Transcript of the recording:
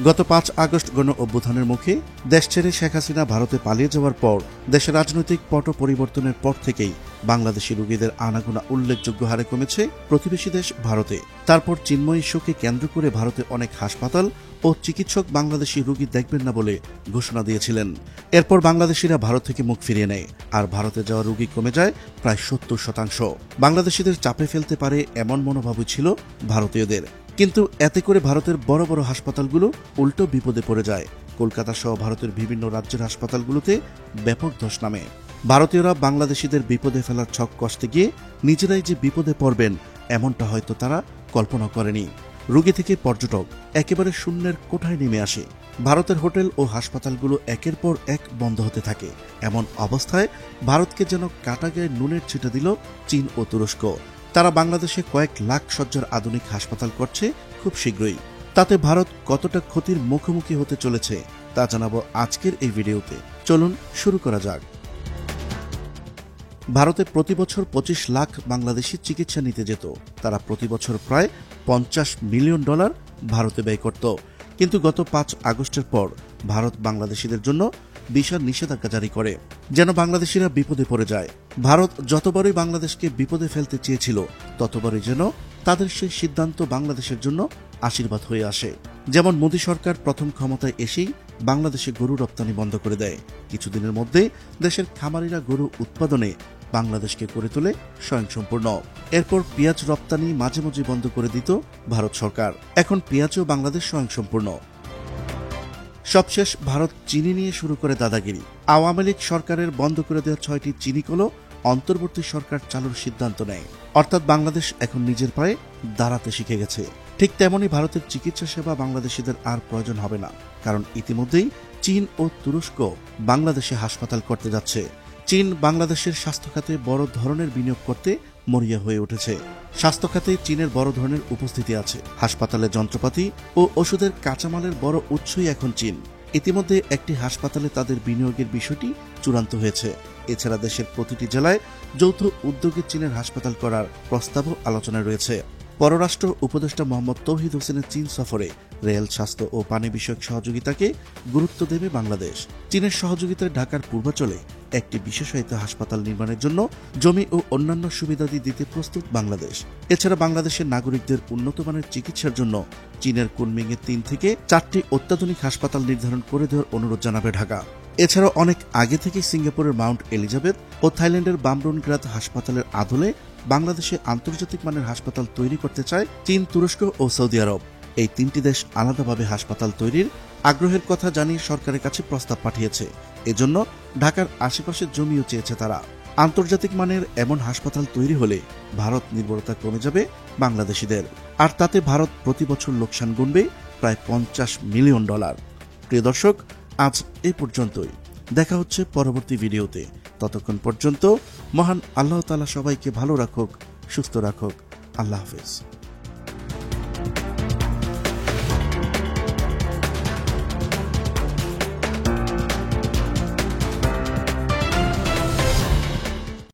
গত 5 আগস্ট গণ অভ্যুত্থানের মুখে দেশ ছেড়ে শেখ হাসিনা ভারতে পালিয়ে যাওয়ার পর দেশের রাজনৈতিক পট পরিবর্তনের পর থেকেই বাংলাদেশি রোগীদের আনাগোনা উল্লেখযোগ্য হারে কমেছে প্রতিবেশী দেশ ভারতে। তারপর চিন্ময় ইস্যুকে কেন্দ্র করে ভারতে অনেক হাসপাতাল ও চিকিৎসক বাংলাদেশি রোগী দেখবেন না বলে ঘোষণা দিয়েছিলেন। এরপর বাংলাদেশিরা ভারত থেকে মুখ ফিরিয়ে নেয়, আর ভারতে যাওয়া রোগী কমে যায় প্রায় 70%। বাংলাদেশিদের চাপে ফেলতে পারে এমন মনোভাবই ছিল ভারতীয়দের। কিন্তু এতে করে ভারতের বড় বড় হাসপাতালগুলো উল্টো বিপদে পড়ে যায়। কলকাতা সহ ভারতের বিভিন্ন রাজ্যের হাসপাতালগুলোতে ব্যাপক ধস নামে। ভারতীয়রা বাংলাদেশিদের বিপদে ফেলার ছক কষতে গিয়ে নিজেরাই যে বিপদে পড়বেন এমনটা হয়তো তারা কল্পনা করেনি। রোগী থেকে পর্যটক একেবারে শূন্যের কোঠায় নেমে আসে। ভারতের হোটেল ও হাসপাতালগুলো একের পর এক বন্ধ হতে থাকে। এমন অবস্থায় ভারতকে যেন কাটাগায়ে নুনের ছিটা দিল চীন ও তুরস্ক। তারা বাংলাদেশে কয়েক লাখ শয্যার আধুনিক হাসপাতাল করছে খুব শীঘ্রই। তাতে ভারত কতটা ক্ষতির মুখোমুখি হতে চলেছে তা জানাবো আজকের এই ভিডিওতে। চলুন শুরু করা যাক। ভারতে প্রতি বছর 25 লাখ বাংলাদেশি চিকিৎসা নিতে যেত। তারা প্রতি বছর প্রায় $50 মিলিয়ন ভারতে ব্যয় করত। কিন্তু গত 5 আগস্টের পর ভারত বাংলাদেশিদের জন্য বিশাল নিষেধাজ্ঞা জারি করে, যেন বাংলাদেশিরা বিপদে পড়ে যায়। ভারত যতবারই বাংলাদেশকে বিপদে ফেলতে চেয়েছিল ততবারই যেন তাদের সেই সিদ্ধান্ত বাংলাদেশের জন্য আশীর্বাদ হয়ে আসে। যেমন মোদী সরকার প্রথম ক্ষমতায় এসেই বাংলাদেশে গরু রপ্তানি বন্ধ করে দেয়। কিছুদিনের মধ্যে দেশের খামারিরা গরু উৎপাদনে বাংলাদেশকে করে তোলে স্বয়ংসম্পূর্ণ। এরপর পেঁয়াজ রপ্তানি মাঝে মাঝে বন্ধ করে দিত ভারত সরকার। এখন পেঁয়াজও বাংলাদেশ স্বয়ংসম্পূর্ণ। সবশেষ ভারত চিনি নিয়ে শুরু করে দাদাগিরি। আওয়ামী লীগ সরকারের বন্ধ করে দেওয়া 6টি চিনি কলও অন্তর্বর্তী সরকার চালুর সিদ্ধান্ত নেয়। অর্থাৎ বাংলাদেশ এখন নিজের পায়ে দাঁড়াতে শিখে গেছে। ঠিক তেমনি ভারতের চিকিৎসা সেবা বাংলাদেশিদের আর প্রয়োজন হবে না, কারণ ইতিমধ্যেই চীন ও তুরস্ক বাংলাদেশে হাসপাতাল করতে যাচ্ছে। চীন বাংলাদেশের স্বাস্থ্য খাতে বড় ধরনের বিনিয়োগ করতে মরিয়া হয়ে উঠেছে। স্বাস্থ্য খাতে চীনের বড় ধরনের উপস্থিতি আছে। হাসপাতালে যন্ত্রপাতি ও ওষুধের কাঁচামালের বড় উৎসই এখন চীন। ইতিমধ্যে একটি হাসপাতালে তাদের বিনিয়োগের বিষয়টি চূড়ান্ত হয়েছে। এছাড়া দেশের প্রতিটি জেলায় যৌথ উদ্যোগে চীনের হাসপাতাল করার প্রস্তাবও আলোচনায় রয়েছে। পররাষ্ট্র উপদেষ্টা মোহাম্মদ তৌহিদ হোসেনের চীন সফরে রেল, স্বাস্থ্য ও পানি বিষয়ক সহযোগিতাকে গুরুত্ব দেবে বাংলাদেশ। চীনের সহযোগিতায় ঢাকার পূর্বাঞ্চলে একটি বিশেষায়িত হাসপাতাল নির্মাণের জন্য জমি ও অন্যান্য সুবিধাদি দিতে প্রস্তুত বাংলাদেশ। এছাড়া বাংলাদেশের নাগরিকদের উন্নতমানের চিকিৎসার জন্য চীনের কুনমিংয়ে 3 থেকে 4টি অত্যাধুনিক হাসপাতাল নির্ধারণ করে দেওয়ার অনুরোধ জানাবে ঢাকা। এছাড়াও অনেক আগে থেকেই সিঙ্গাপুরের মাউন্ট এলিজাবেথ ও থাইল্যান্ডের বামরুনগ্রাদ হাসপাতালের আদলে বাংলাদেশে আন্তর্জাতিক মানের হাসপাতাল তৈরি করতে চায় চীন, তুরস্ক ও সৌদি আরব। এই 3টি দেশ আলাদাভাবে হাসপাতাল তৈরির আগ্রহের কথা জানিয়ে সরকারের কাছে প্রস্তাব পাঠিয়েছে। এজন্য ঢাকার আশেপাশের জমিও চেয়েছে তারা। আন্তর্জাতিক মানের এমন হাসপাতাল তৈরি হলে ভারত নির্ভরতা কমে যাবে বাংলাদেশিদের, আর তাতে ভারত প্রতি বছর লোকসান গুনবে প্রায় $50 মিলিয়ন। প্রিয় দর্শক, আজ এই পর্যন্তই। দেখা হচ্ছে পরবর্তী ভিডিওতে। ততক্ষণ পর্যন্ত মহান আল্লাহ তাআলা সবাইকে ভালো রাখুক, সুস্থ রাখুক। আল্লাহ হাফেজ।